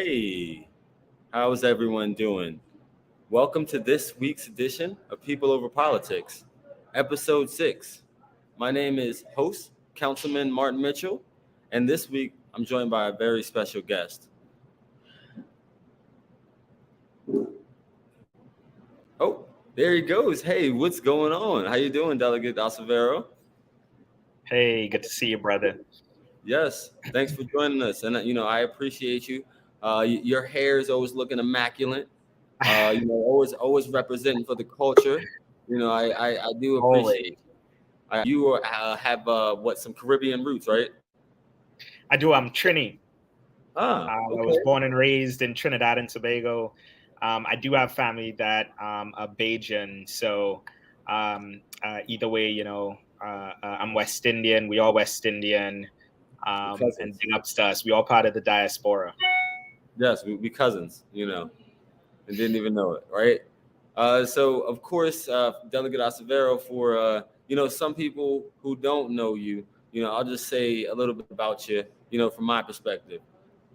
Hey, how's everyone doing? Welcome to this week's edition of People Over Politics, episode 6. My name is host, Councilman Martin Mitchell, and this week I'm joined by a very special guest. Oh, there he goes. Hey, what's going on? How you doing, Delegate Acevero? Hey, good to see you, brother. Yes, thanks for joining us, and I appreciate you. Your hair is always looking immaculate. Always representing for the culture. I do appreciate Always. you. Have some Caribbean roots, right? I do. I'm Trini. Ah, I was okay. born and raised in Trinidad and Tobago. I do have family that are Bajan. So either way, I'm West Indian. We all West Indian. We're And cousins. big ups to us. We all part of the diaspora. Yes, we cousins. And didn't even know it, right? So of course, Delegate Acevero, for some people who don't know you, I'll just say a little bit about you, from my perspective.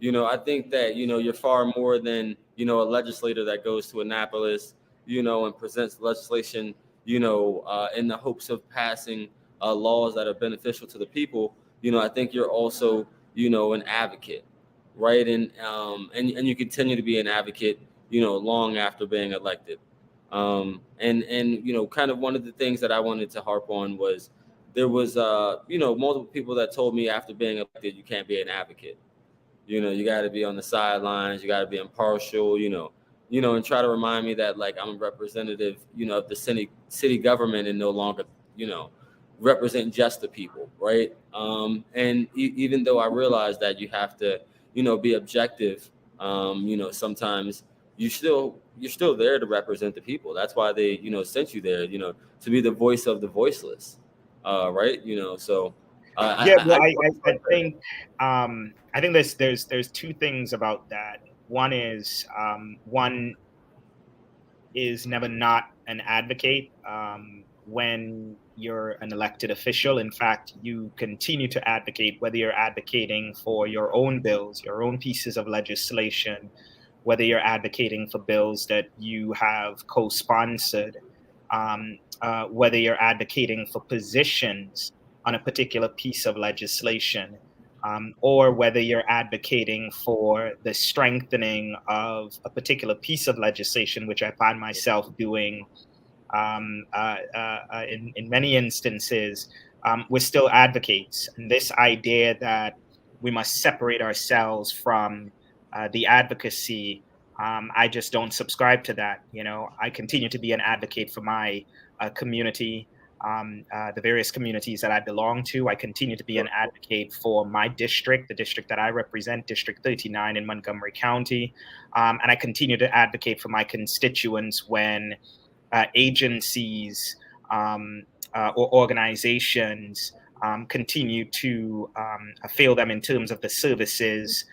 I think that you're far more than a legislator that goes to Annapolis, and presents legislation, in the hopes of passing laws that are beneficial to the people. I think you're also, an advocate, right? And you continue to be an advocate, long after being elected. And kind of one of the things that I wanted to harp on was there was multiple people that told me after being elected you can't be an advocate. You got to be on the sidelines, you got to be impartial, and try to remind me that like I'm a representative, of the city government and no longer, represent just the people, right? And even though I realize that you have to, be objective, sometimes you're still there to represent the people. That's why they, sent you there, to be the voice of the voiceless, right? So Yeah, I well, do I, want to I, I start there. think I think there's two things about that. One is never not an advocate when you're an elected official. In fact, you continue to advocate, whether you're advocating for your own bills, your own pieces of legislation, whether you're advocating for bills that you have co-sponsored, whether you're advocating for positions on a particular piece of legislation, or whether you're advocating for the strengthening of a particular piece of legislation, which I find myself doing in many instances. We're still advocates. And this idea that we must separate ourselves from the advocacy, I just don't subscribe to that. I continue to be an advocate for my community, the various communities that I belong to. I continue to be an advocate for my district, the district that I represent, District 39 in Montgomery County. And I continue to advocate for my constituents when agencies or organizations continue to fail them in terms of the services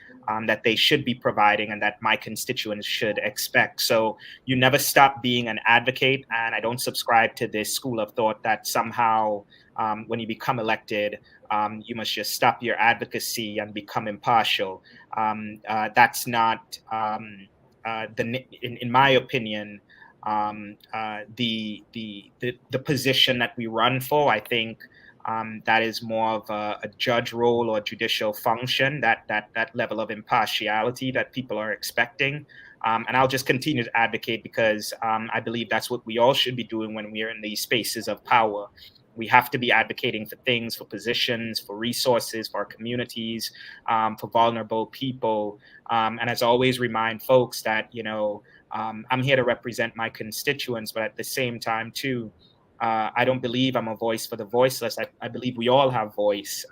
that they should be providing and that my constituents should expect. So you never stop being an advocate. And I don't subscribe to this school of thought that somehow when you become elected, you must just stop your advocacy and become impartial. That's not, in my opinion, the position that we run for. I think that is more of a judge role or judicial function. That level of impartiality that people are expecting. And I'll just continue to advocate because I believe that's what we all should be doing when we are in these spaces of power. We have to be advocating for things, for positions, for resources, for our communities, for vulnerable people. And as I always remind folks that, I'm here to represent my constituents, but at the same time, too, I don't believe I'm a voice for the voiceless. I believe we all have voice.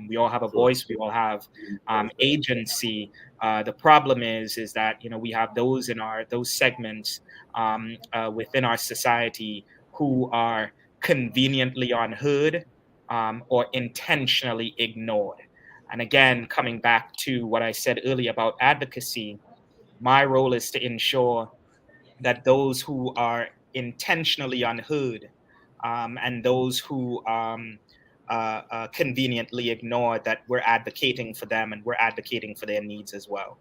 We all have a Sure. voice. We all have agency. The problem is that we have those in those segments within our society who are conveniently unheard or intentionally ignored. And again, coming back to what I said earlier about advocacy, my role is to ensure that those who are intentionally unheard and those who conveniently ignore, that we're advocating for them and we're advocating for their needs as well.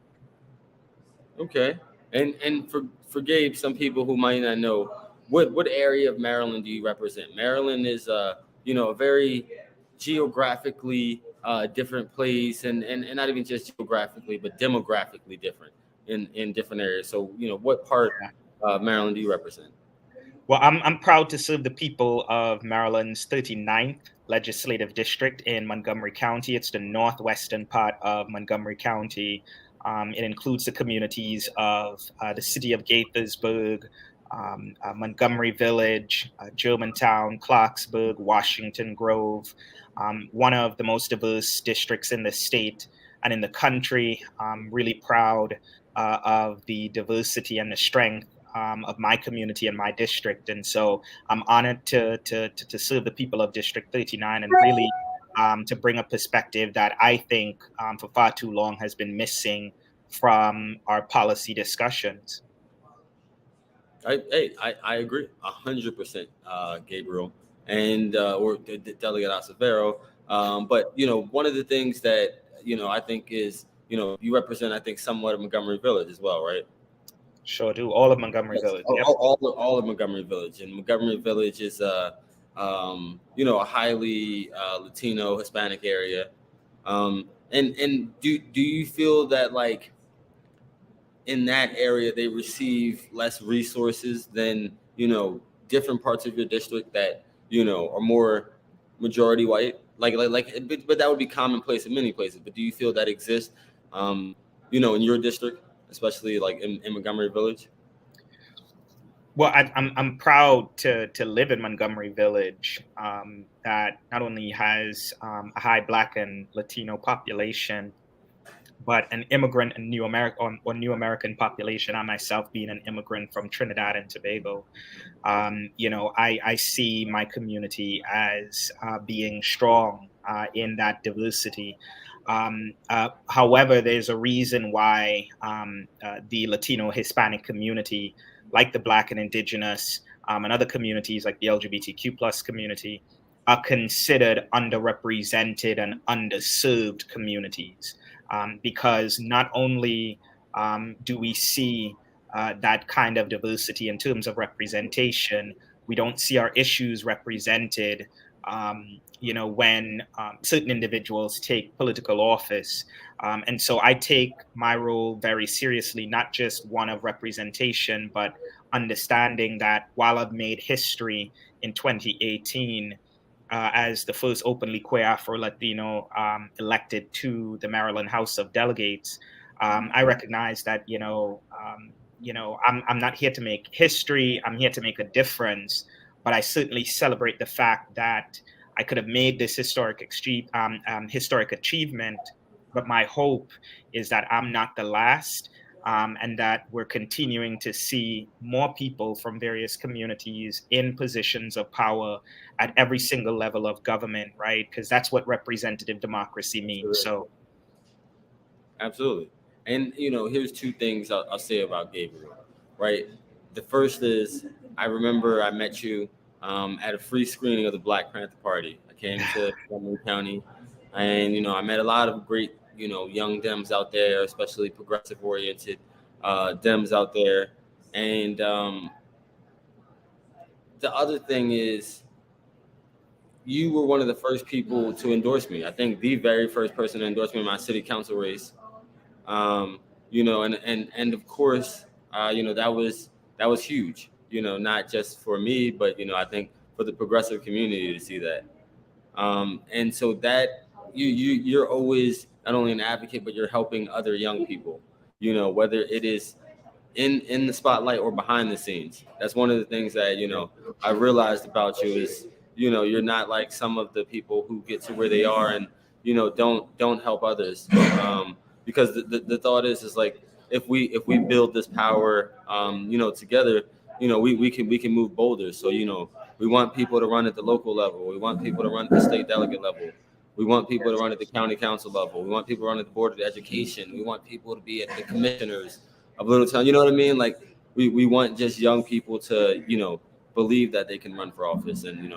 Okay. And for Gabe, some people who might not know, what area of Maryland do you represent? Maryland is a very geographically different place, and not even just geographically, but demographically different in different areas. So, what part of Maryland do you represent? Well, I'm proud to serve the people of Maryland's 39th legislative district in Montgomery County. It's the northwestern part of Montgomery County. It includes the communities of the city of Gaithersburg, Montgomery Village, Germantown, Clarksburg, Washington Grove. One of the most diverse districts in the state and in the country. I'm really proud of the diversity and the strength of my community and my district. And so I'm honored to serve the people of District 39 and really to bring a perspective that I think for far too long has been missing from our policy discussions. I agree 100%, Gabriel, and or Delegate Acevero. But one of the things that I think is you represent, I think, somewhat of Montgomery Village as well, right? Sure do. All of Montgomery Yes, Village. Yep. all of Montgomery Village, and Montgomery Village is a highly Latino Hispanic area. And do you feel that, like, in that area they receive less resources than different parts of your district that are more majority white, but that would be commonplace in many places, but do you feel that exists in your district, especially like in Montgomery Village? Well, I'm proud to live in Montgomery Village, that not only has a high Black and Latino population, but an immigrant and new American population. I myself, being an immigrant from Trinidad and Tobago, I see my community as being strong in that diversity. However, there's a reason why the Latino Hispanic community, like the Black and Indigenous, and other communities like the LGBTQ plus community, are considered underrepresented and underserved communities, because not only do we see that kind of diversity in terms of representation, we don't see our issues represented when certain individuals take political office. And so I take my role very seriously, not just one of representation, but understanding that while I've made history in 2018 as the first openly queer Afro-Latino elected to the Maryland House of Delegates, I recognize that, I'm not here to make history, I'm here to make a difference. But I certainly celebrate the fact that I could have made this historic achievement. But my hope is that I'm not the last, and that we're continuing to see more people from various communities in positions of power at every single level of government, right? Because that's what representative democracy means. So, Absolutely. And here's two things I'll say about Gabriel, right? The first is, I remember I met you at a free screening of the Black Panther Party. I came to Montgomery County, and I met a lot of great young Dems out there, especially progressive oriented Dems out there. And the other thing is, you were one of the first people to endorse me. I think the very first person to endorse me in my city council race. And of course, that was huge. Not just for me, but I think for the progressive community to see that. And so that you're always not only an advocate, but you're helping other young people. Whether it is in the spotlight or behind the scenes. That's one of the things that I realized about you is you're not like some of the people who get to where they are and don't help others. Because the thought is like, if we build this power together, we can move boulders. So we want people to run at the local level, we want people to run at the state delegate level, we want people to run at the county council level, we want people to run at the board of education, we want people to be at the commissioners of Little Town. You know what I mean? Like we want just young people to believe that they can run for office. And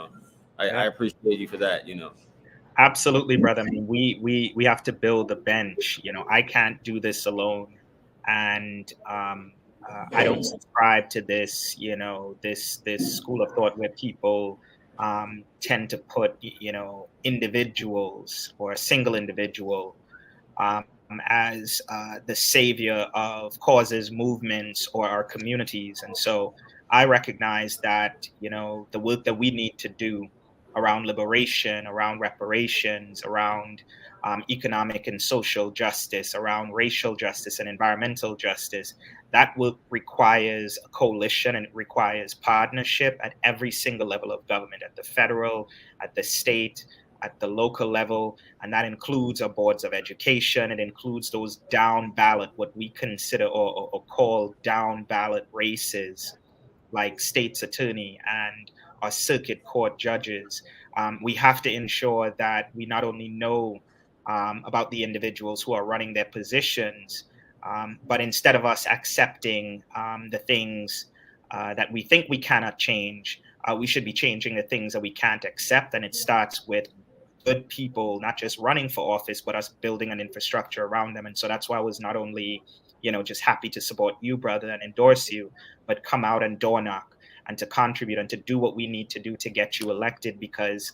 I appreciate you for that. Absolutely, brother. I mean, we have to build a bench. I can't do this alone. And I don't subscribe to this, this school of thought where people tend to put, individuals or a single individual um, as the savior of causes, movements, or our communities. And so I recognize that, the work that we need to do around liberation, around reparations, around economic and social justice, around racial justice and environmental justice, that work requires a coalition and it requires partnership at every single level of government, at the federal, at the state, at the local level, and that includes our boards of education. It includes those down ballot, what we consider or call down ballot races, like state's attorney and our circuit court judges. We have to ensure that we not only know about the individuals who are running their positions, but instead of us accepting the things that we think we cannot change, we should be changing the things that we can't accept. And it starts with good people, not just running for office, but us building an infrastructure around them. And so that's why I was not only, just happy to support you, brother, and endorse you, but come out and door knock and to contribute and to do what we need to do to get you elected, because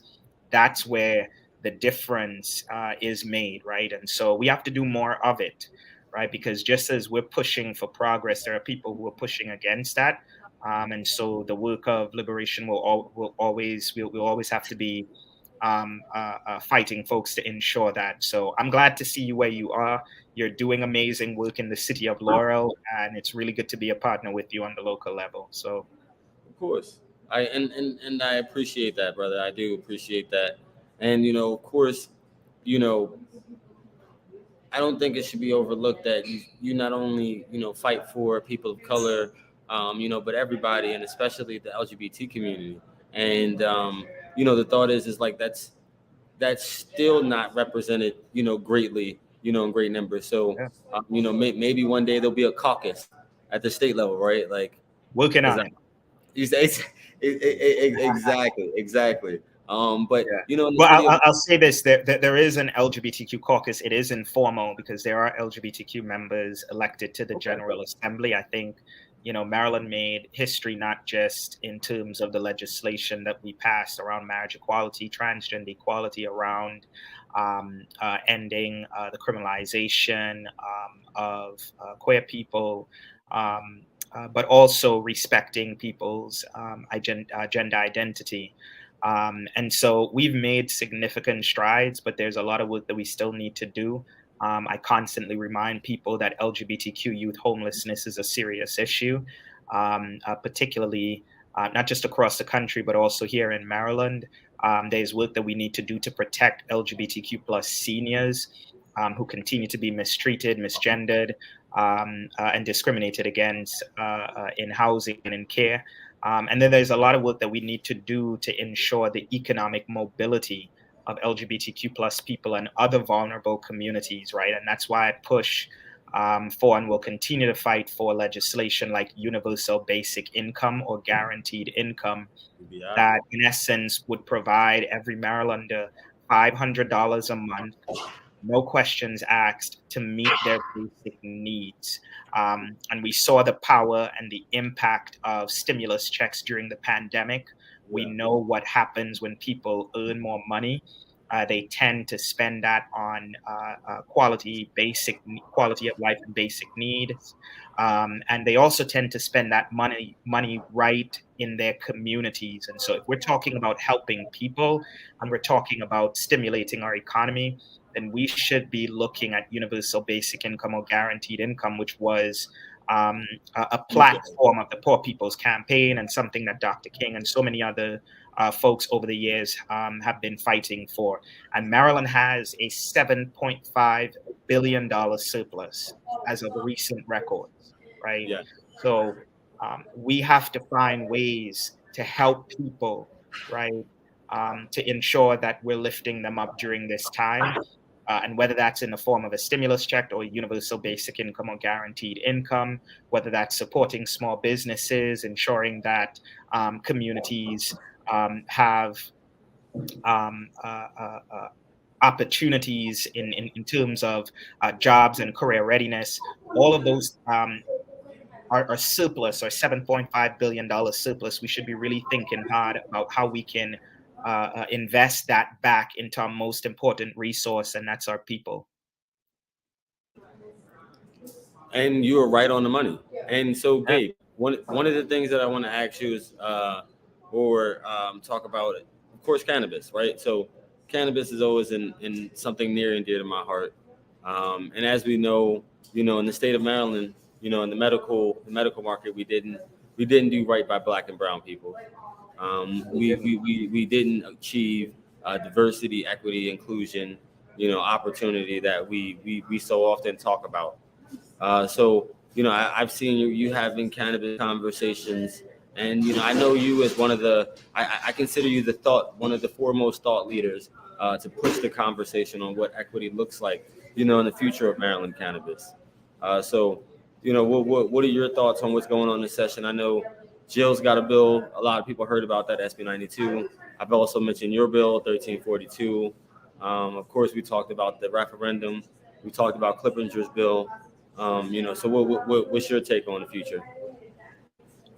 that's where the difference is made, right? And so we have to do more of it, right? Because just as we're pushing for progress, there are people who are pushing against that. And so the work of liberation will always have to be fighting folks to ensure that. So I'm glad to see you where you are. You're doing amazing work in the city of Laurel, and it's really good to be a partner with you on the local level. So, Of course, and I appreciate that, brother. I do appreciate that, and of course, you know, I don't think it should be overlooked that you not only fight for people of color, but everybody, and especially the LGBT community. And the thought is like that's still not represented, greatly, in great numbers. So, yeah, maybe one day there'll be a caucus at the state level, right? Like, working on it. you say exactly. But Yeah. in the Well, city of I'll say this: there is an LGBTQ caucus. It is informal because there are LGBTQ members elected to the okay, General Assembly. I think, Maryland made history not just in terms of the legislation that we passed around marriage equality, transgender equality, around ending the criminalization of queer people. But also respecting people's gender identity. And so we've made significant strides, but there's a lot of work that we still need to do. I constantly remind people that LGBTQ youth homelessness is a serious issue, particularly not just across the country, but also here in Maryland. There's work that we need to do to protect LGBTQ plus seniors who continue to be mistreated, misgendered, and discriminated against in housing and in care. And then there's a lot of work that we need to do to ensure the economic mobility of LGBTQ plus people and other vulnerable communities, right? And that's why I push for and will continue to fight for legislation like universal basic income or guaranteed income that in essence would provide every Marylander $500 a month, no questions asked, to meet their basic needs. And we saw the power and the impact of stimulus checks during the pandemic. We know what happens when people earn more money. They tend to spend that on quality of life and basic needs, and they also tend to spend that money right in their communities. And so, if we're talking about helping people and we're talking about stimulating our economy, then we should be looking at universal basic income or guaranteed income, which was a platform of the Poor People's Campaign and something that Dr. King and so many other folks over the years have been fighting for. And Maryland has a $7.5 billion surplus as of recent records, right? Yeah. So we have to find ways to help people, right? To ensure that we're lifting them up during this time. And whether that's in the form of a stimulus check or universal basic income or guaranteed income, whether that's supporting small businesses, ensuring that communities have opportunities in terms of jobs and career readiness. All of those are surplus, or $7.5 billion surplus. We should be really thinking hard about how we can invest that back into our most important resource, and that's our people. And you are right on the money. And so, Gabe, one of the things that I want to ask you is, or talk about, of course, cannabis, right? So, cannabis is always in something near and dear to my heart. And as we know, in the state of Maryland, in the medical market, we didn't do right by Black and brown people. We didn't achieve diversity, equity, inclusion, opportunity that we so often talk about. So, I've seen you having cannabis conversations, and, I know you as one of I consider you one of the foremost thought leaders to push the conversation on what equity looks like, in the future of Maryland cannabis. So, what are your thoughts on what's going on in this session? I know Jill's got a bill. A lot of people heard about that, SB 92. I've also mentioned your bill, 1342. Of course, we talked about the referendum. We talked about Clippinger's bill. So what's your take on the future?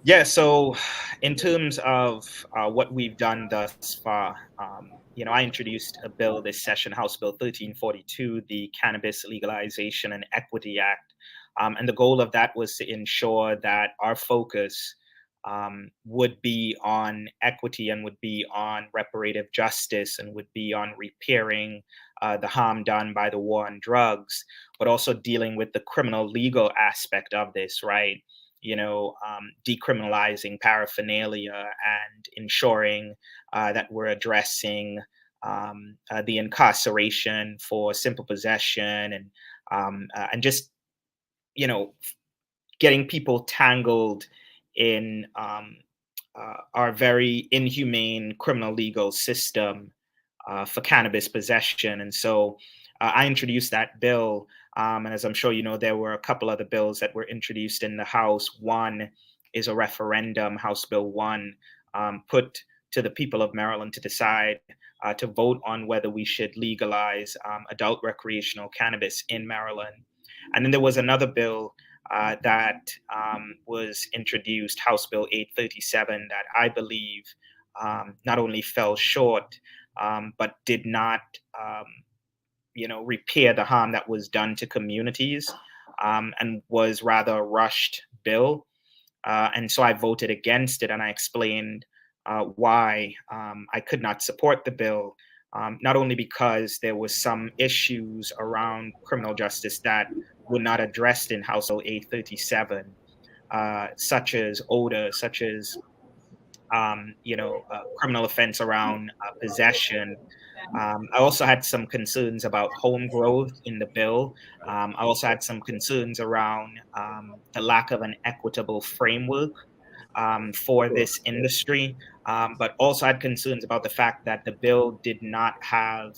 Yeah, so in terms of what we've done thus far, I introduced a bill this session, House Bill 1342, the Cannabis Legalization and Equity Act. And the goal of that was to ensure that our focus would be on equity, and would be on reparative justice, and would be on repairing the harm done by the war on drugs, but also dealing with the criminal legal aspect of this, right? Decriminalizing paraphernalia and ensuring that we're addressing the incarceration for simple possession, and just getting people tangled in our very inhumane criminal legal system for cannabis possession. And so I introduced that bill. And as I'm sure you know, there were a couple other bills that were introduced in the House. One is a referendum, House Bill 1, put to the people of Maryland to decide to vote on whether we should legalize adult recreational cannabis in Maryland. And then there was another bill that was introduced, House Bill 837, that I believe not only fell short, but did not, repair the harm that was done to communities, and was rather a rushed bill. And so I voted against it, and I explained why I could not support the bill. Not only because there was some issues around criminal justice that were not addressed in House Bill 837, such as odor, such as criminal offense around possession. I also had some concerns about home growth in the bill. I also had some concerns around the lack of an equitable framework for this industry, but also had concerns about the fact that the bill did not have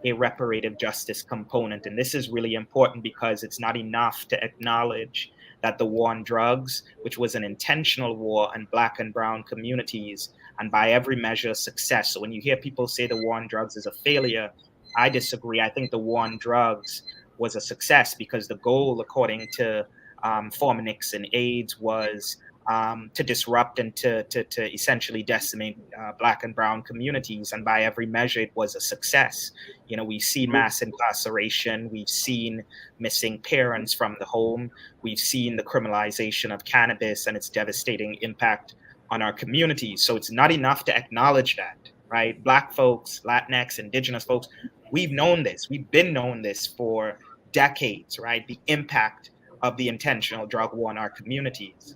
a reparative justice component. And this is really important because it's not enough to acknowledge that the war on drugs, which was an intentional war on Black and brown communities, and by every measure, success. So when you hear people say the war on drugs is a failure, I disagree. I think the war on drugs was a success because the goal, according to former Nixon aides, was to disrupt and to essentially decimate Black and brown communities. And by every measure, it was a success. We've seen mass incarceration. We've seen missing parents from the home. We've seen the criminalization of cannabis and its devastating impact on our communities. So it's not enough to acknowledge that, right? Black folks, Latinx, Indigenous folks, we've known this. We've been known this for decades, right? The impact of the intentional drug war in our communities.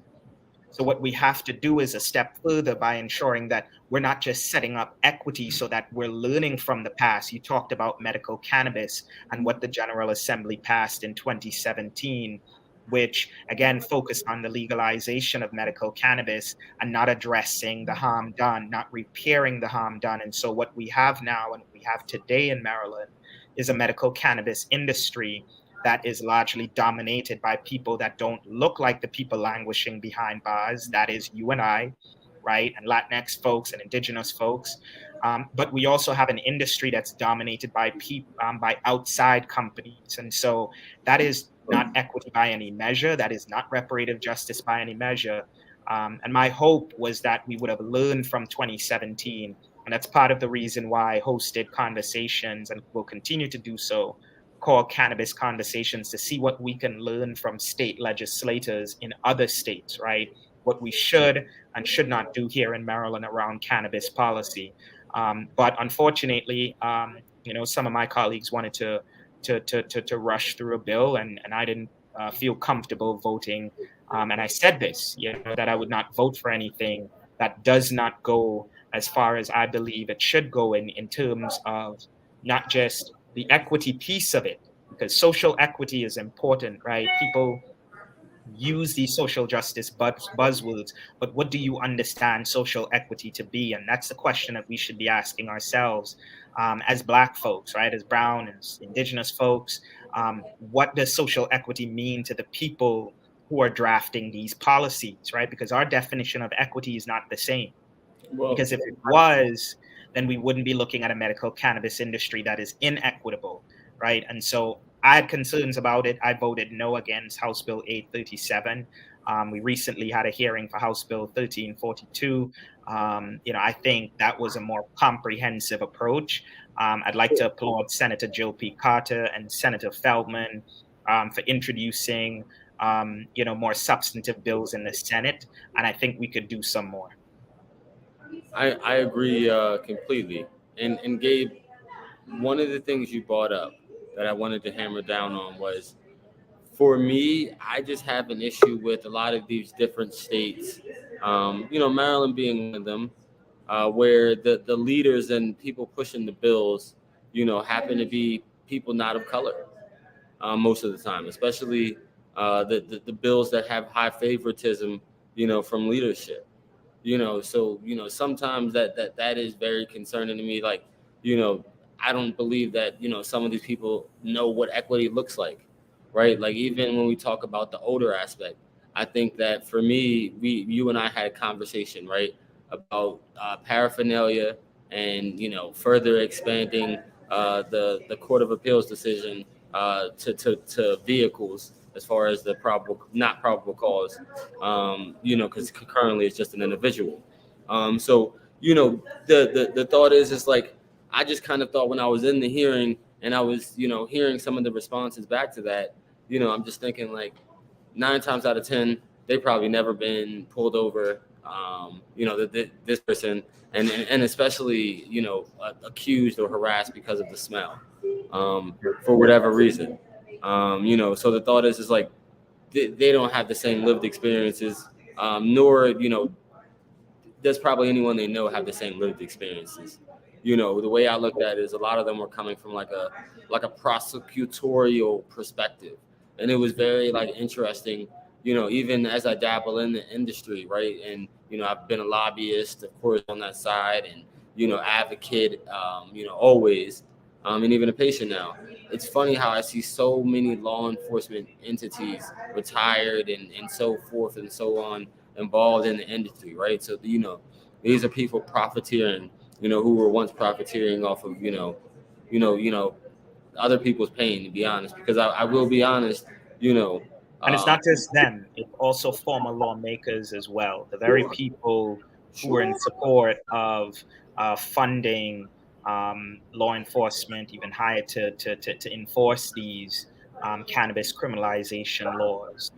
So what we have to do is a step further by ensuring that we're not just setting up equity so that we're learning from the past. You talked about medical cannabis and what the General Assembly passed in 2017, which again focused on the legalization of medical cannabis and not addressing the harm done, not repairing the harm done. And so what we have now and we have today in Maryland is a medical cannabis industry that is largely dominated by people that don't look like the people languishing behind bars. That is you and I. right? And Latinx folks and indigenous folks. But we also have an industry that's dominated by by outside companies. And so that is not equity by any measure. That is not reparative justice by any measure. And my hope was that we would have learned from 2017. And that's part of the reason why I hosted conversations and will continue to do so, called Cannabis Conversations, to see what we can learn from state legislators in other states, right? What we should and should not do here in Maryland around cannabis policy. But unfortunately, some of my colleagues wanted to rush through a bill, and I didn't feel comfortable voting. And I said this, that I would not vote for anything that does not go as far as I believe it should go in terms of not just the equity piece of it, because social equity is important, right? People use these social justice buzzwords, but what do you understand social equity to be? And that's the question that we should be asking ourselves as Black folks, right? As brown and indigenous folks. What does social equity mean to the people who are drafting these policies, right? Because our definition of equity is not the same. Well, because if it was, then we wouldn't be looking at a medical cannabis industry that is inequitable, right? And so I had concerns about it. I voted no against House Bill 837. We recently had a hearing for House Bill 1342. I think that was a more comprehensive approach. I'd like to applaud Senator Jill P. Carter and Senator Feldman for introducing, more substantive bills in the Senate. And I think we could do some more. I agree completely. And Gabe, one of the things you brought up that I wanted to hammer down on was, for me, I just have an issue with a lot of these different states, Maryland being one of them, where the leaders and people pushing the bills, happen to be people not of color most of the time, especially the bills that have high favoritism, from leadership. So sometimes that is very concerning to me. Like, I don't believe that some of these people know what equity looks like, right? Like, even when we talk about the older aspect, I think that for me, you and I had a conversation, right, about paraphernalia and further expanding the Court of Appeals decision to vehicles, as far as the not probable cause, because currently it's just an individual. So, the thought is like, I just kind of thought when I was in the hearing and I was, hearing some of the responses back to that, I'm just thinking, like, 9 times out of 10, they probably never been pulled over, this person, and especially, accused or harassed because of the smell, for whatever reason. So the thought is like, they don't have the same lived experiences, nor, does probably anyone they know have the same lived experiences. The way I looked at it is a lot of them were coming from like a prosecutorial perspective. And it was very interesting, even as I dabble in the industry, right? And, I've been a lobbyist, of course, on that side, and, advocate, always, and even a patient now. It's funny how I see so many law enforcement entities, retired and so forth and so on, involved in the industry, right? So, these are people profiteering, who were once profiteering off of, other people's pain, to be honest, because I will be honest, and it's not just them, it's also former lawmakers as well. The very people who are in support of funding law enforcement, even hired to enforce these cannabis criminalization laws.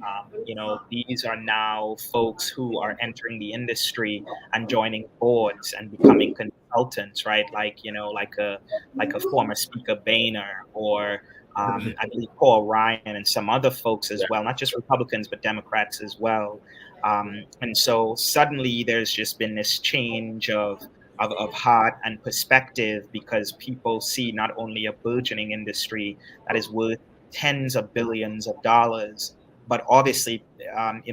These are now folks who are entering the industry and joining boards and becoming consultants, right? Like a former Speaker Boehner, or I believe Paul Ryan, and some other folks as well, not just Republicans, but Democrats as well. And so suddenly there's just been this change of heart and perspective, because people see not only a burgeoning industry that is worth tens of billions of dollars, but obviously,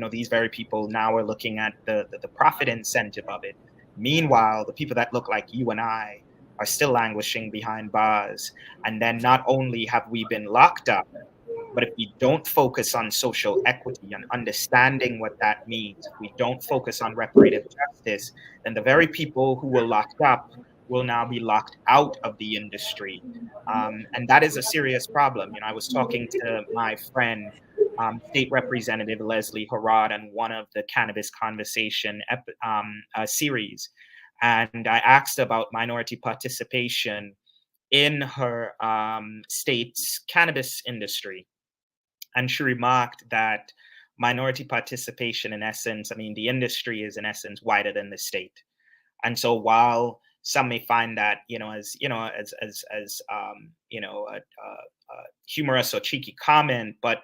these very people now are looking at the profit incentive of it. Meanwhile, the people that look like you and I are still languishing behind bars. And then not only have we been locked up, But if we don't focus on social equity and understanding what that means, if we don't focus on reparative justice, then the very people who were locked up will now be locked out of the industry. And that is a serious problem. I was talking to my friend, State Representative Leslie Harrod, on one of the Cannabis Conversation series. And I asked about minority participation in her state's cannabis industry. And she remarked that minority participation, in essence, the industry is in essence wider than the state. And so while some may find that, a humorous or cheeky comment, but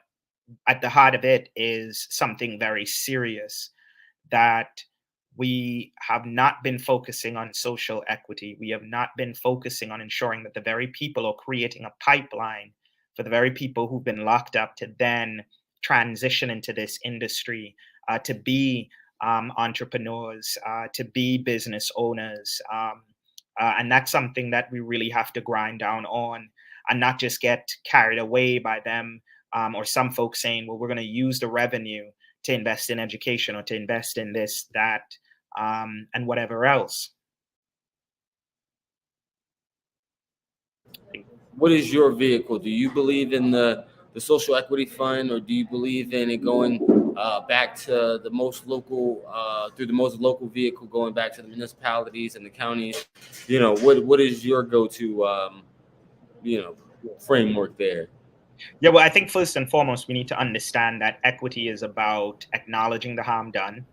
at the heart of it is something very serious, that we have not been focusing on social equity. We have not been focusing on ensuring that the very people, or creating a pipeline for the very people who've been locked up to then transition into this industry, to be entrepreneurs, to be business owners. And that's something that we really have to grind down on, and not just get carried away by them, or some folks saying, well, we're going to use the revenue to invest in education, or to invest in this, that, and whatever else. What is your vehicle? Do you believe in the social equity fund, or do you believe in it going back to the most local, through the most local vehicle, going back to the municipalities and the counties? What is your go-to, framework there? Yeah, well, I think first and foremost, we need to understand that equity is about acknowledging the harm done.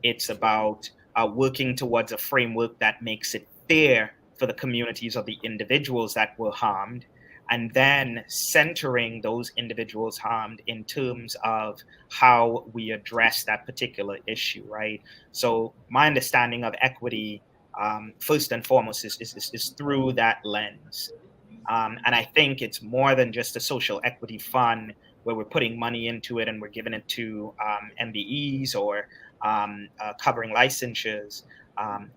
It's about working towards a framework that makes it fair for the communities or the individuals that were harmed, and then centering those individuals harmed in terms of how we address that particular issue, right? So my understanding of equity, first and foremost, is through that lens. And I think it's more than just a social equity fund where we're putting money into it and we're giving it to MBEs, or covering licensures.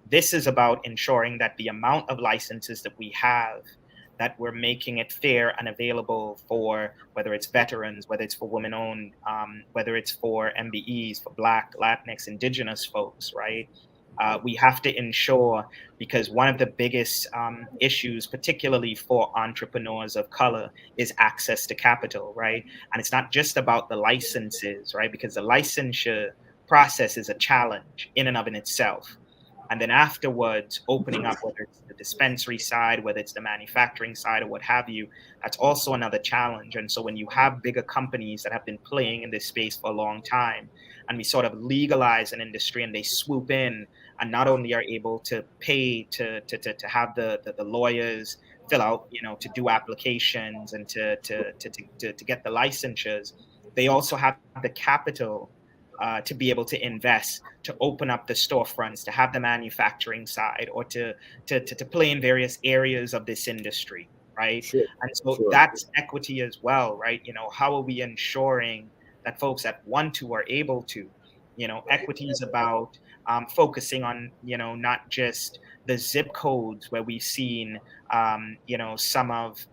This is about ensuring that the amount of licenses that we have, that we're making it fair and available for, whether it's veterans, whether it's for women-owned, whether it's for MBEs, for Black, Latinx, Indigenous folks, right? We have to ensure, because one of the biggest issues, particularly for entrepreneurs of color, is access to capital, right? And it's not just about the licenses, right? Because the licensure process is a challenge in and of itself. And then afterwards, opening up, whether it's the dispensary side, whether it's the manufacturing side, or what have you, that's also another challenge. And so when you have bigger companies that have been playing in this space for a long time, and we sort of legalize an industry and they swoop in and not only are able to pay to have the lawyers fill out, to do applications and to get the licensures, they also have the capital to be able to invest, to open up the storefronts, to have the manufacturing side, or to play in various areas of this industry, right? Sure. And so Sure. that's equity as well, right? How are we ensuring that folks that want to are able to? Equity is about focusing on, not just the zip codes where we've seen, some of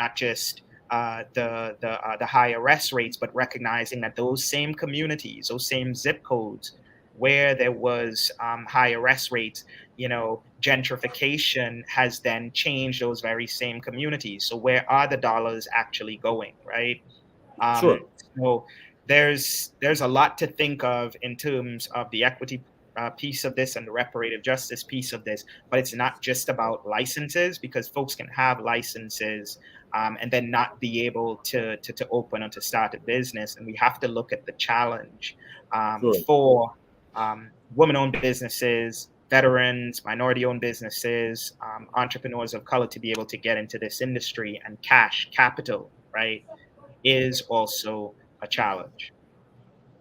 not just the high arrest rates, but recognizing that those same communities, those same zip codes where there was high arrest rates, gentrification has then changed those very same communities. So where are the dollars actually going, right? Sure. So there's a lot to think of in terms of the equity piece of this and the reparative justice piece of this, but it's not just about licenses, because folks can have licenses and then not be able to open or to start a business. And we have to look at the challenge Sure. for women-owned businesses, veterans, minority-owned businesses, entrepreneurs of color to be able to get into this industry, and capital, right, is also a challenge.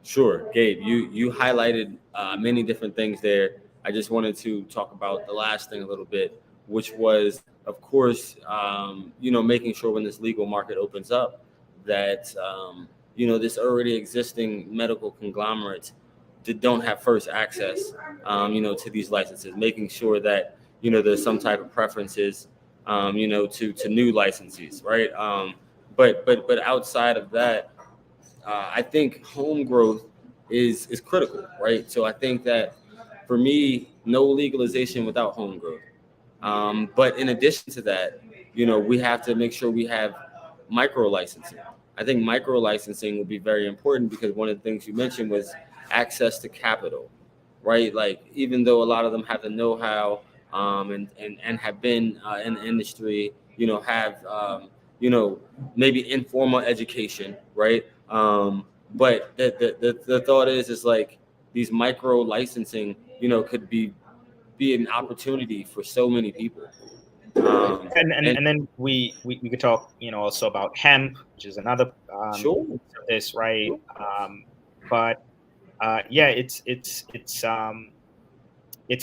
Sure, Gabe, you highlighted many different things there. I just wanted to talk about the last thing a little bit, which was, of course, making sure when this legal market opens up that, this already existing medical conglomerates that don't have first access, to these licenses, making sure that, there's some type of preferences, to new licensees, right? but outside of that, I think home growth is critical, right? So I think that for me, no legalization without home growth. But in addition to that, we have to make sure we have micro licensing. I think micro licensing will be very important because one of the things you mentioned was access to capital, right? Like even though a lot of them have the know-how and have been in the industry, have maybe informal education, right? But the thought is like these micro licensing, could be an opportunity for so many people. And And then we could talk, also about hemp, which is another sure, piece of this, right? sure. But yeah, it's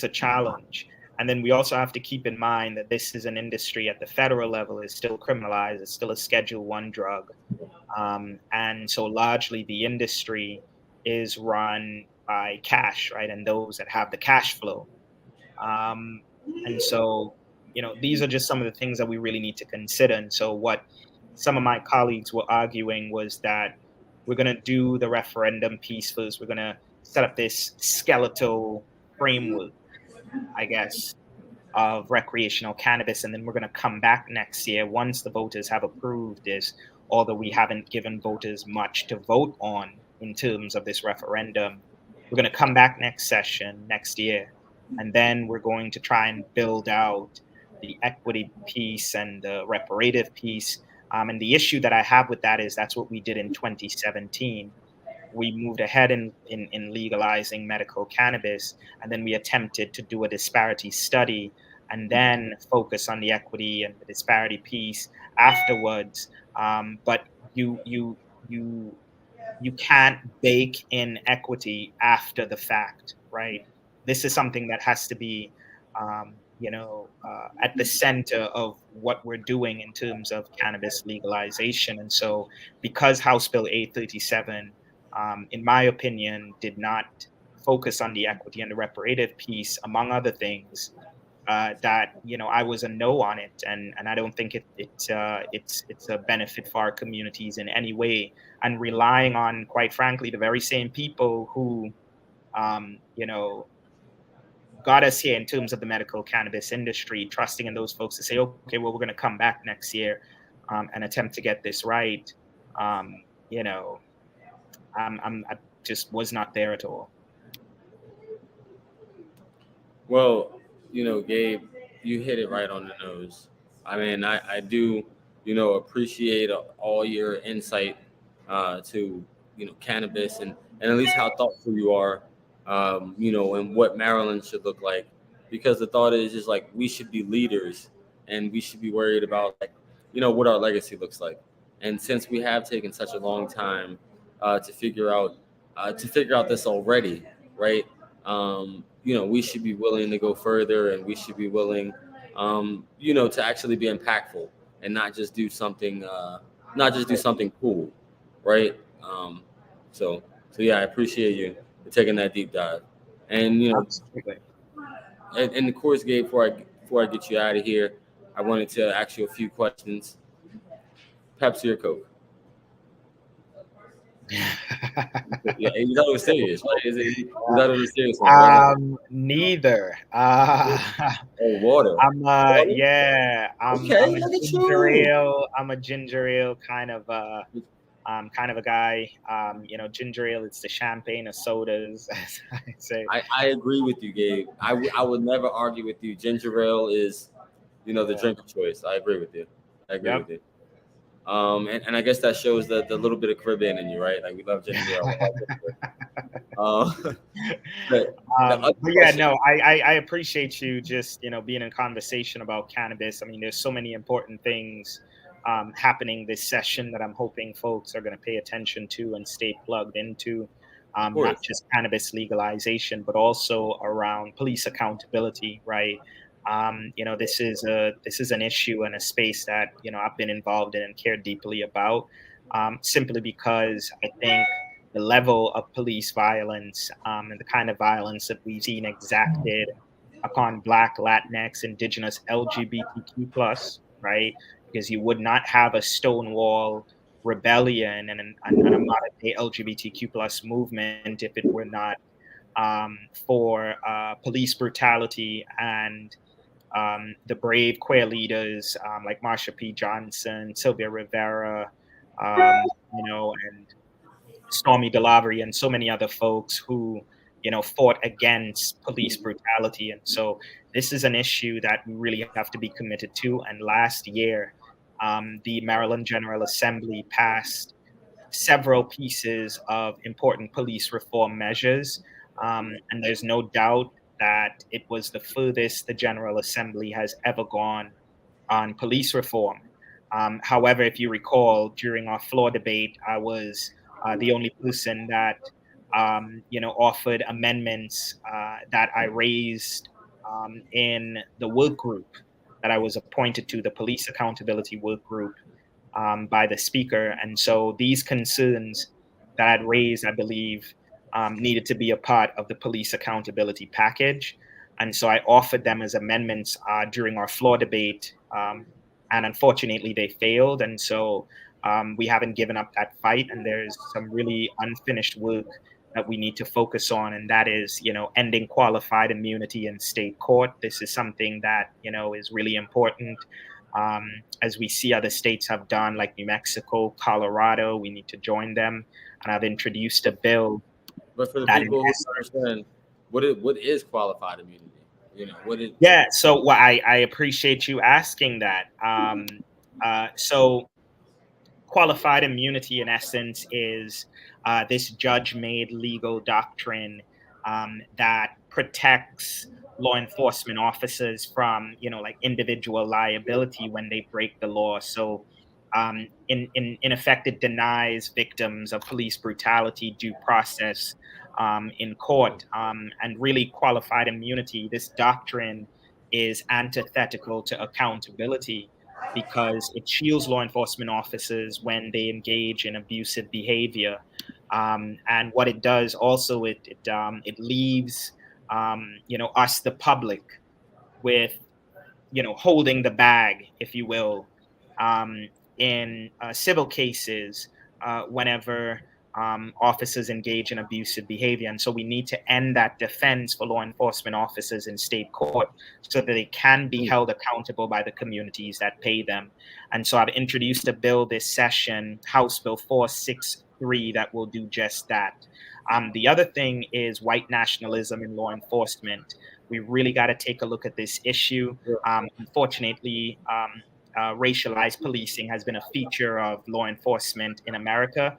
a challenge. And then we also have to keep in mind that this is an industry at the federal level is still criminalized. It's still a Schedule I drug. And so largely the industry is run by cash, right? And those that have the cash flow. And so, these are just some of the things that we really need to consider. And so what some of my colleagues were arguing was that we're going to do the referendum piece first. We're going to set up this skeletal framework, I guess, of recreational cannabis. And then we're going to come back next year once the voters have approved this, although we haven't given voters much to vote on in terms of this referendum. We're going to come back next session, next year, and then we're going to try and build out the equity piece and the reparative piece. And the issue that I have with that is that's what we did in 2017. We moved ahead in legalizing medical cannabis, and then we attempted to do a disparity study and then focus on the equity and the disparity piece afterwards. But you can't bake in equity after the fact, right? This is something that has to be, at the center of what we're doing in terms of cannabis legalization. And so, because House Bill 837, in my opinion, did not focus on the equity and the reparative piece, among other things, that I was a no on it, and I don't think it's a benefit for our communities in any way. And relying on, quite frankly, the very same people who got us here in terms of the medical cannabis industry, trusting in those folks to say, okay, well, we're going to come back next year and attempt to get this right. I just was not there at all. Well, Gabe, you hit it right on the nose. I mean, I do, appreciate all your insight to, cannabis and at least how thoughtful you are, and what Maryland should look like. Because the thought is just like we should be leaders and we should be worried about like, what our legacy looks like. And since we have taken such a long time to figure out this already, right? We should be willing to go further, and we should be willing, to actually be impactful and not just do something cool, right? So yeah, I appreciate you for taking that deep dive, and and of course, Gabe, before I get you out of here, I wanted to ask you a few questions. Pepsi or Coke? Yeah, you thought it was serious, right? You thought it was serious. Neither. Water. I'm yeah. Okay, I'm a ginger ale. I'm a ginger ale kind of a guy. Ginger ale. It's the champagne of sodas, as I say. I agree with you, Gabe. I would never argue with you. Ginger ale is, the drink of choice. I agree with you. With you. And I guess that shows the little bit of Caribbean in you, right? Like we love ginger ale. But yeah, no, I appreciate you just being in conversation about cannabis. I mean, there's so many important things happening this session that I'm hoping folks are going to pay attention to and stay plugged into. Not just cannabis legalization, but also around police accountability, right? This is an issue and a space that I've been involved in and care deeply about, simply because I think the level of police violence and the kind of violence that we've seen exacted upon Black, Latinx, Indigenous, LGBTQ+, right? because you would not have a Stonewall rebellion and a modern day LGBTQ plus movement if it were not for police brutality and the brave queer leaders like Marsha P. Johnson, Sylvia Rivera, and Stormy DeLavery, and so many other folks who, fought against police brutality. And so this is an issue that we really have to be committed to. And last year, the Maryland General Assembly passed several pieces of important police reform measures. And there's no doubt that it was the furthest the General Assembly has ever gone on police reform. However, if you recall, during our floor debate, I was the only person that offered amendments that I raised in the work group that I was appointed to, the Police Accountability Work Group, by the speaker. And so these concerns that I'd raised, I believe, needed to be a part of the police accountability package. And so I offered them as amendments during our floor debate. And unfortunately, they failed. And so we haven't given up that fight. And there's some really unfinished work that we need to focus on. And that is, ending qualified immunity in state court. This is something that, is really important. As we see other states have done, like New Mexico, Colorado, we need to join them. And I've introduced a bill. But for the people who understand, what is qualified immunity? What is? Yeah, so I appreciate you asking that. So qualified immunity, in essence, is this judge-made legal doctrine that protects law enforcement officers from, like individual liability when they break the law. So in effect, it denies victims of police brutality due process in court. And really, qualified immunity, this doctrine is antithetical to accountability because it shields law enforcement officers when they engage in abusive behavior. And what it does also, it leaves us, the public, with holding the bag, if you will, in civil cases whenever officers engage in abusive behavior. And so we need to end that defense for law enforcement officers in state court so that they can be held accountable by the communities that pay them. And so I've introduced a bill this session, House Bill 463, that will do just that. The other thing is white nationalism in law enforcement. We really got to take a look at this issue. Unfortunately, racialized policing has been a feature of law enforcement in America.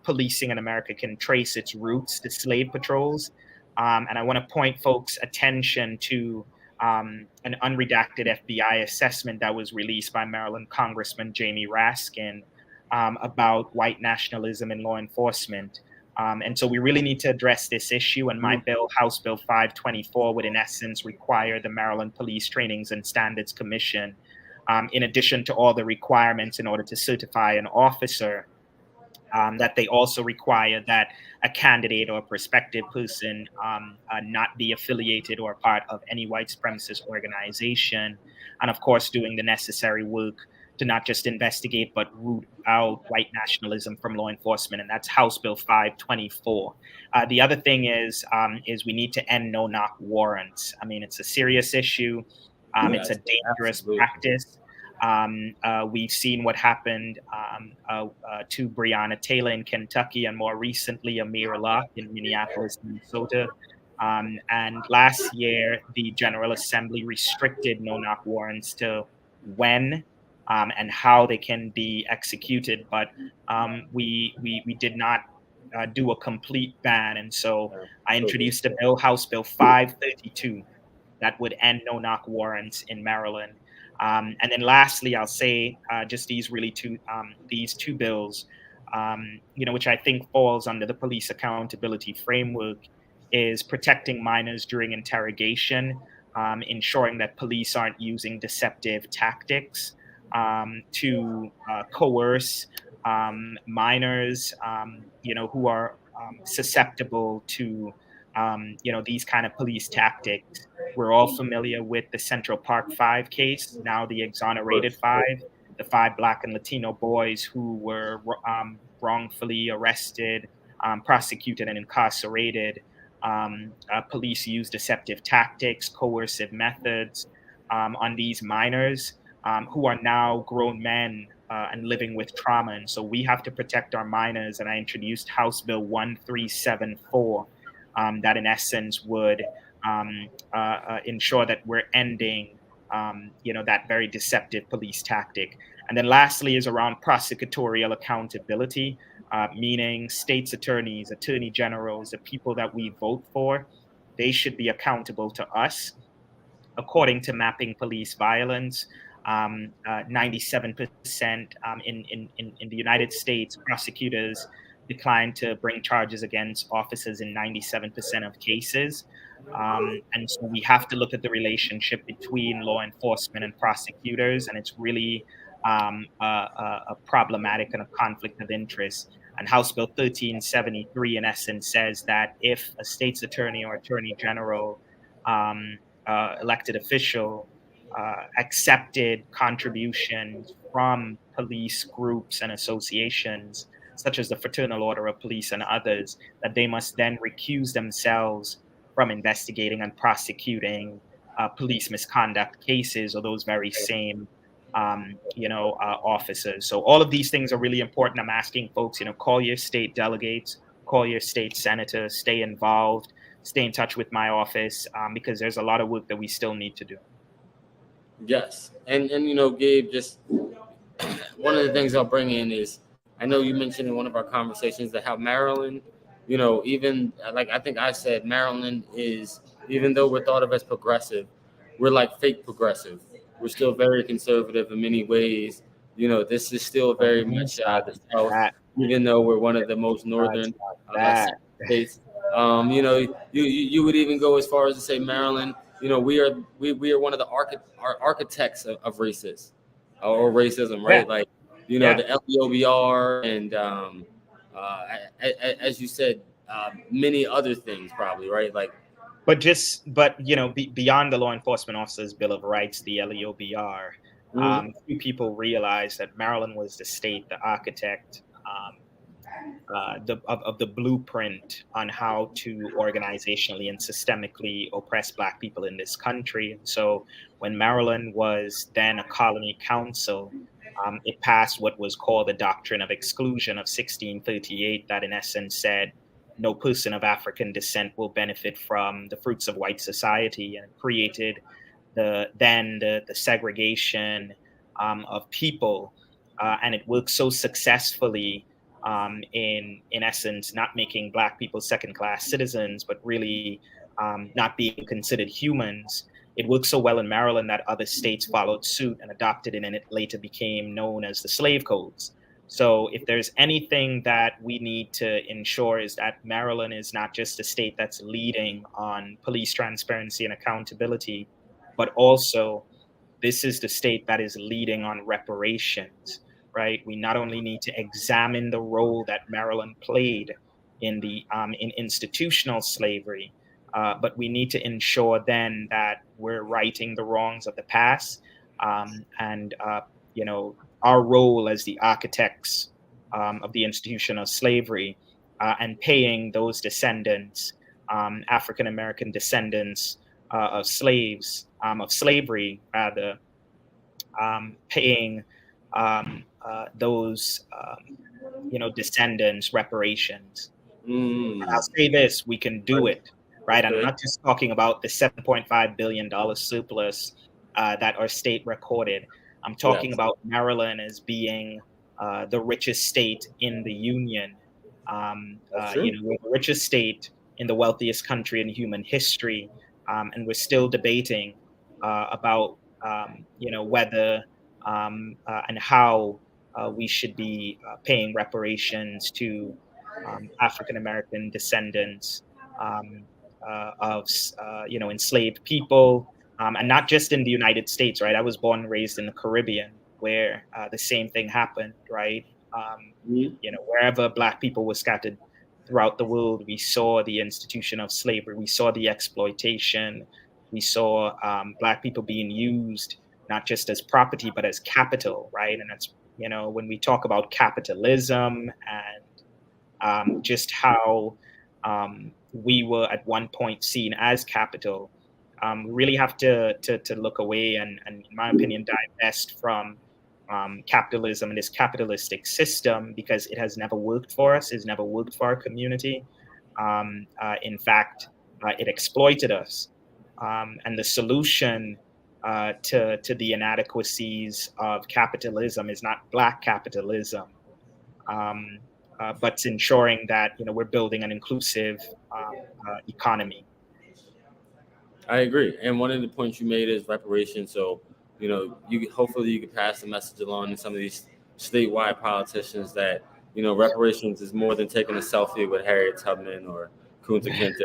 Policing in America can trace its roots to slave patrols. And I want to point folks' attention to an unredacted FBI assessment that was released by Maryland Congressman Jamie Raskin about white nationalism in law enforcement. And so we really need to address this issue. And my bill, House Bill 524, would in essence require the Maryland Police Trainings and Standards Commission, in addition to all the requirements in order to certify an officer, that they also require that a candidate or a prospective person not be affiliated or part of any white supremacist organization. And of course, doing the necessary work to not just investigate, but root out white nationalism from law enforcement. And that's House Bill 524. The other thing is we need to end no-knock warrants. I mean, it's a serious issue. It's a dangerous practice. We've seen what happened to Breonna Taylor in Kentucky, and more recently, Amir Locke in Minneapolis, Minnesota. And last year, the General Assembly restricted no-knock warrants to when and how they can be executed, but we did not do a complete ban. And so I introduced a bill, House Bill 532, that would end no-knock warrants in Maryland. And then lastly, I'll say just these two bills, which I think falls under the police accountability framework, is protecting minors during interrogation, ensuring that police aren't using deceptive tactics to coerce minors, who are susceptible to these kind of police tactics. We're all familiar with the Central Park Five case, now the exonerated five, the five Black and Latino boys who were wrongfully arrested, prosecuted, and incarcerated. Police used deceptive tactics, coercive methods on these minors who are now grown men and living with trauma. And so we have to protect our minors. And I introduced House Bill 1374 that, in essence, would ensure that we're ending, that very deceptive police tactic. And then lastly is around prosecutorial accountability, meaning states' attorneys, attorney generals, the people that we vote for, they should be accountable to us. According to Mapping Police Violence, 97% in the United States, prosecutors decline to bring charges against officers in 97% of cases. And so we have to look at the relationship between law enforcement and prosecutors, and it's really a problematic and a conflict of interest. And House Bill 1373, in essence, says that if a state's attorney or attorney general, elected official, accepted contributions from police groups and associations, such as the Fraternal Order of Police and others, that they must then recuse themselves from investigating and prosecuting police misconduct cases or those very same officers. So all of these things are really important. I'm asking folks, call your state delegates, call your state senators, stay involved, stay in touch with my office, because there's a lot of work that we still need to do. Yes. And Gabe, just one of the things I'll bring in is, I know you mentioned in one of our conversations that how Maryland, even like I think I said, Maryland is, even though we're thought of as progressive, we're like fake progressive. We're still very conservative in many ways. This is still very much the South, even though we're one of the most northern states. You would even go as far as to say Maryland, we are one of the architects of racism or racism, right? Yeah. Like, the LEOBR and as you said, many other things probably, right? Like, but beyond the Law Enforcement Officers Bill of Rights, the LEOBR, few people realize that Maryland was the state, the architect of the blueprint on how to organizationally and systemically oppress Black people in this country. And so when Maryland was then a colony council, it passed what was called the Doctrine of Exclusion of 1638, that in essence said, no person of African descent will benefit from the fruits of white society, and created the segregation of people. And it worked so successfully in essence, not making Black people second-class citizens, but really not being considered humans. It worked so well in Maryland that other states followed suit and adopted it, and it later became known as the Slave Codes. So if there's anything that we need to ensure, is that Maryland is not just a state that's leading on police transparency and accountability, but also this is the state that is leading on reparations, right? We not only need to examine the role that Maryland played in in institutional slavery, but we need to ensure then that we're righting the wrongs of the past, and our role as the architects of the institution of slavery, and paying those descendants, African American descendants of slaves, of slavery rather, paying those descendants reparations. I'll say this: we can do it, right? Okay. I'm not just talking about the $7.5 billion surplus that our state recorded. I'm talking about Maryland as being the richest state in the union. We're the richest state in the wealthiest country in human history, and we're still debating about whether and how we should be paying reparations to African American descendants of enslaved people. And not just in the United States, right? I was born and raised in the Caribbean, where the same thing happened, right? Wherever Black people were scattered, throughout the world. We saw the institution of slavery. We saw the exploitation. We saw Black people being used not just as property, but as capital, right? And that's, when we talk about capitalism and just how we were at one point seen as capital, we really have to look away and, in my opinion, divest from capitalism and this capitalistic system, because it has never worked for us, it's never worked for our community. In fact, it exploited us. And the solution to the inadequacies of capitalism is not Black capitalism, but it's ensuring that we're building an inclusive economy. I agree. And one of the points you made is reparations. So, hopefully you can pass the message along to some of these statewide politicians that, reparations is more than taking a selfie with Harriet Tubman or Kunta Kinte.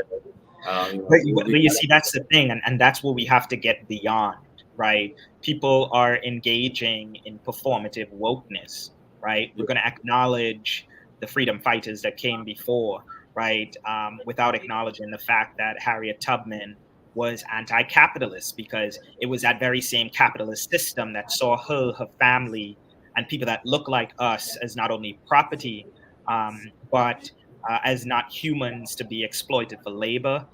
But you see, that's the thing, and that's what we have to get beyond, right? People are engaging in performative wokeness, right? We're going to acknowledge the freedom fighters that came before, right? Without acknowledging the fact that Harriet Tubman was anti-capitalist, because it was that very same capitalist system that saw her family, and people that look like us as not only property, but as not humans to be exploited for labor,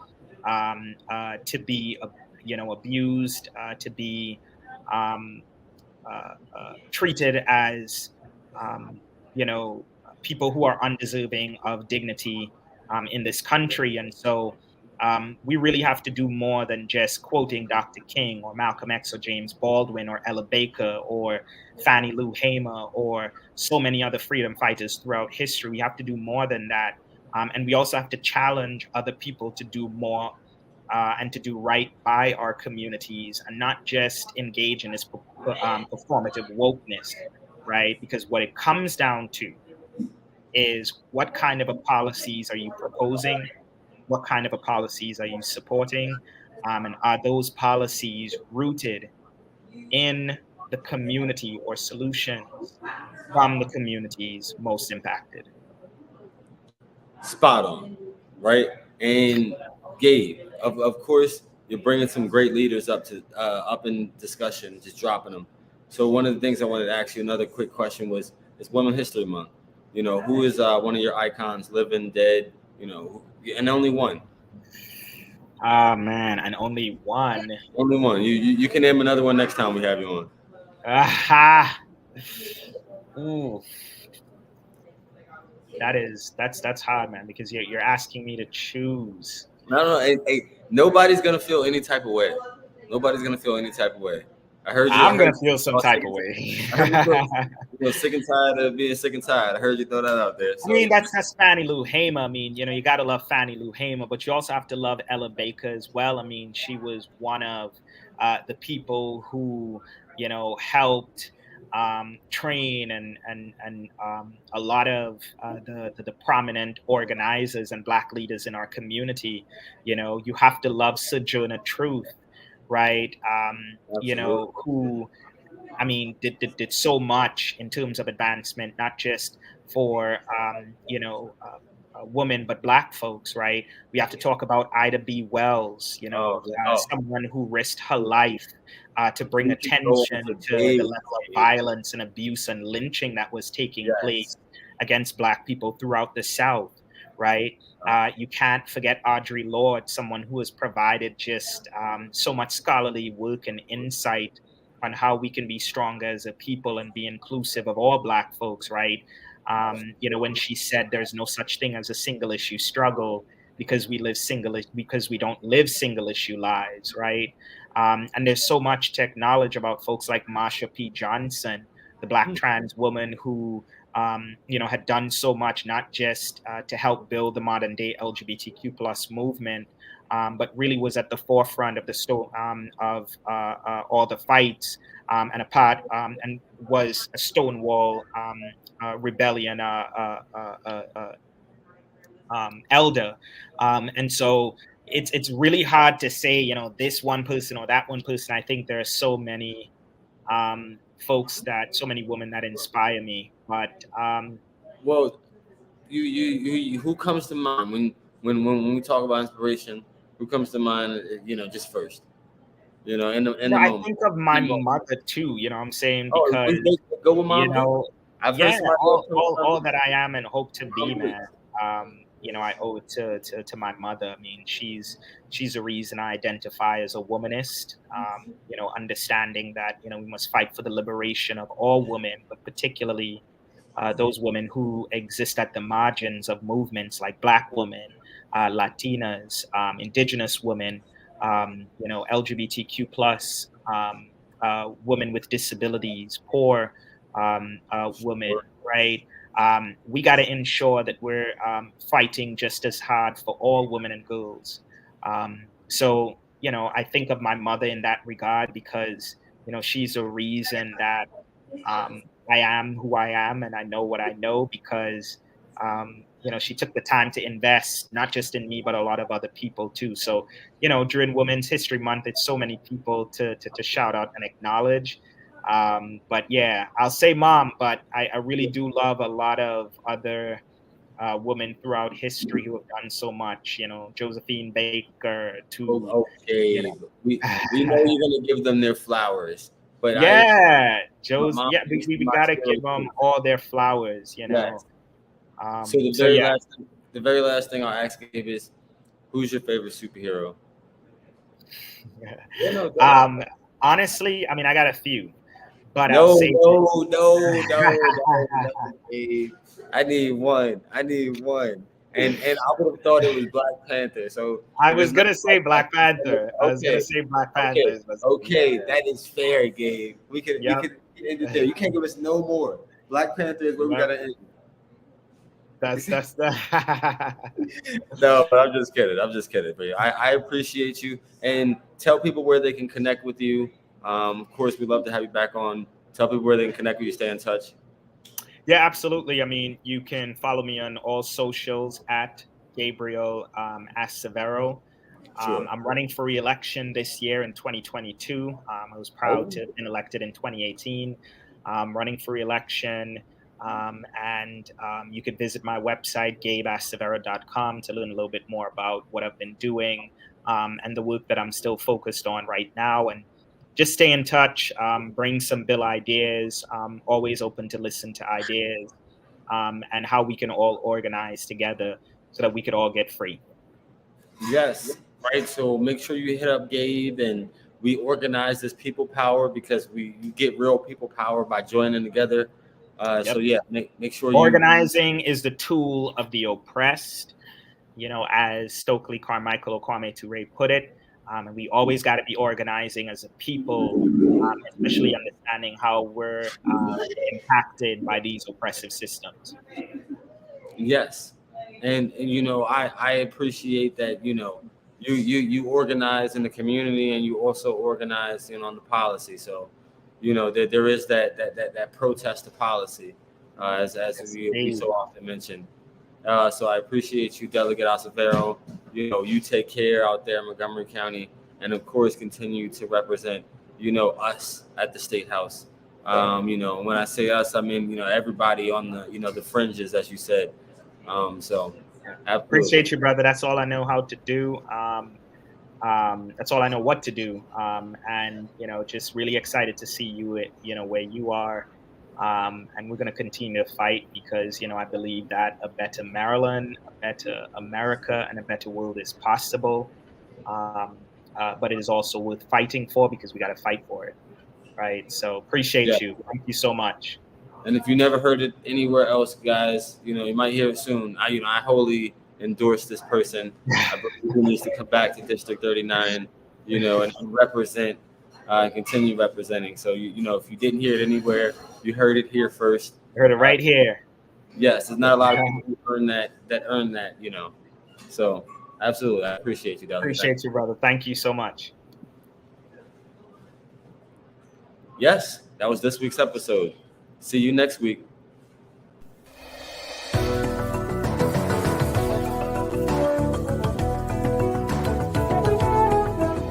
to be abused, to be treated as people who are undeserving of dignity in this country. And so we really have to do more than just quoting Dr. King or Malcolm X or James Baldwin or Ella Baker or Fannie Lou Hamer or so many other freedom fighters throughout history. We have to do more than that. And we also have to challenge other people to do more and to do right by our communities, and not just engage in this performative wokeness, right? Because what it comes down to is, what kind of policies are you proposing? What kind of policies are you supporting? And are those policies rooted in the community or solutions from the communities most impacted? Spot on, right? And Gabe, of course, you're bringing some great leaders up in discussion, just dropping them. So one of the things I wanted to ask you, another quick question, was, it's Women's History Month. Who is one of your icons, living, dead, and only one? Ah, man, and only one. Only one. You can name another one next time we have you on. Aha. Ooh. That's hard, man, because you're asking me to choose. No. Hey, nobody's gonna feel any type of way. Nobody's gonna feel any type of way. I'm gonna feel some type of way. You're sick and tired of being sick and tired. I heard you throw that out there. So. I mean, that's Fannie Lou Hamer. I mean, you gotta love Fannie Lou Hamer, but you also have to love Ella Baker as well. I mean, she was one of the people who helped train and a lot of the prominent organizers and Black leaders in our community. You have to love Sojourner Truth, right? Who, I mean, did so much in terms of advancement, not just for women, but Black folks, right? We have to talk about Ida B. Wells, someone who risked her life to bring attention to the level of violence and abuse and lynching that was taking place against Black people throughout the South, right? You can't forget Audre Lorde, someone who has provided just so much scholarly work and insight on how we can be stronger as a people and be inclusive of all Black folks, right? When she said there's no such thing as a single issue struggle because we don't live single issue lives, right? And there's so much to acknowledge about folks like Marsha P. Johnson, the Black trans woman who had done so much, not just to help build the modern day LGBTQ plus movement, but really was at the forefront of of all the fights and and was a Stonewall rebellion elder. And so it's really hard to say, this one person or that one person. I think there are so many so many women that inspire me. But well, who comes to mind when we talk about inspiration? Who comes to mind? Just first. In the I moment. think of my mother too. You know what I'm saying? Oh, Because go with mama. I've heard yeah, somebody all that I am and hope to be, man. I owe it to my mother. I mean, she's the reason I identify as a womanist. Understanding that we must fight for the liberation of all women, but particularly those women who exist at the margins of movements like Black women, Latinas, Indigenous women, LGBTQ plus, women with disabilities, poor women, right? We got to ensure that we're fighting just as hard for all women and girls. So, I think of my mother in that regard because, she's a reason that I am who I am and I know what I know because, she took the time to invest not just in me, but a lot of other people too. So, during Women's History Month, it's so many people to shout out and acknowledge. But yeah, I'll say mom, but I really do love a lot of other women throughout history who have done so much, Josephine Baker to, okay. We know you're gonna give them their flowers, but yeah, mom yeah, used we my gotta story give them too. all their flowers, Yes. So yeah. the very last thing I'll ask Gabe is, who's your favorite superhero? Honestly, I mean, I got a few, but No, I'll say no. Gabe. I need one. And I would have thought it was Black Panther. So I if was it's not gonna say Black Panther. I was gonna okay, say Black okay, Panther. okay, that is fair, Gabe. We can end it there. You can't give us no more. Black Panther is where we gotta end. That's the No, but I'm just kidding. But I appreciate you, and tell people where they can connect with you. Of course, we'd love to have you back on. Tell people where they can connect with you. Stay in touch. Yeah, absolutely. I mean, you can follow me on all socials at Gabriel Acevero. Sure. I'm running for re-election this year in 2022. I was proud to have been elected in 2018. Running for re-election. And you could visit my website, gabeacevero.com, to learn a little bit more about what I've been doing and the work that I'm still focused on right now. And just stay in touch, bring some bill ideas, always open to listen to ideas, and how we can all organize together so that we could all get free. Yes, right. So make sure you hit up Gabe, and we organize this people power because you get real people power by joining together. So yeah, make sure organizing is the tool of the oppressed, as Stokely Carmichael Kwame Ture put it. And we always got to be organizing as a people, especially understanding how we're impacted by these oppressive systems. Yes, and I appreciate that you organize in the community and you also organize on the policy. So there is that protest to policy, as we so often mention. So I appreciate you, Delegate Acevero. You take care out there in Montgomery County, and of course continue to represent us at the State House. When I say us, I mean everybody on the the fringes, as you said. So appreciate you, brother. That's all I know how to do. That's all I know what to do. And just really excited to see you where you are. And we're going to continue to fight because I believe that a better Maryland, a better America, and a better world is possible. But it is also worth fighting for because we got to fight for it, right? So appreciate you. Thank you so much. And if you never heard it anywhere else, guys, you might hear it soon. I wholly endorse this person. I believe he needs to come back to District 39, and represent, continue representing. So if you didn't hear it anywhere, you heard it here first. You heard it right here. Yes, there's not a lot of people who earn that. So absolutely, I appreciate you, Delegate. Appreciate you, brother. Thank you so much. Yes, that was this week's episode. See you next week.